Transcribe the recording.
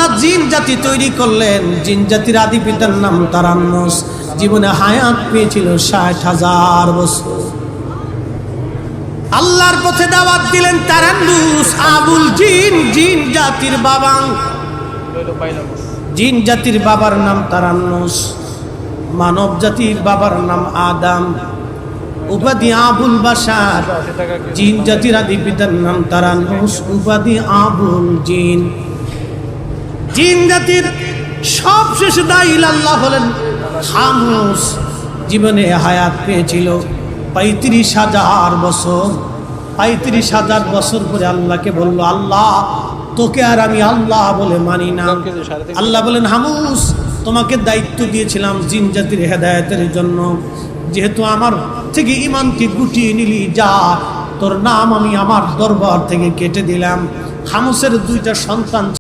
আল্লাহ জিন জাতি তৈরি করলেন। জিন জাতির আদি পিতার নাম তারান্নুস। জীবনে হায়াত পেয়েছিল ৬০,০০০ বছর। আল্লাহর পথে দাওয়াত দিলেন তারান্নুস আবুল জিন, জিন জাতির বাবা। জিন জাতির বাবার নাম তারান্নুস, মানব জাতির বাবার নাম আদম, উপাধি আবুল বাশার। জিন জাতির আদি পিতার নাম তারান্নুস, উপাধি আবুল জিন। জিন জাতির সবশেষ দাঈল আল্লাহ হলেন খামুস। জীবনে হায়াত পেয়েছিল ৩৫,০০০ বছর। ৩৫,০০০ বছর পরে আল্লাহকে বলল, আল্লাহ তোকে আর আমি আল্লাহ বলে মানি না। আল্লাহ বলেন, হামুস তোমাকে দায়িত্ব দিয়েছিলাম জিন জাতির হেদায়েতের জন্য, যেহেতু আমার থেকে ঈমানকে গুটিয়ে নিলি, যা তোর নাম আমি আমার দরবার থেকে কেটে দিলাম। খামুসের 2টা সন্তান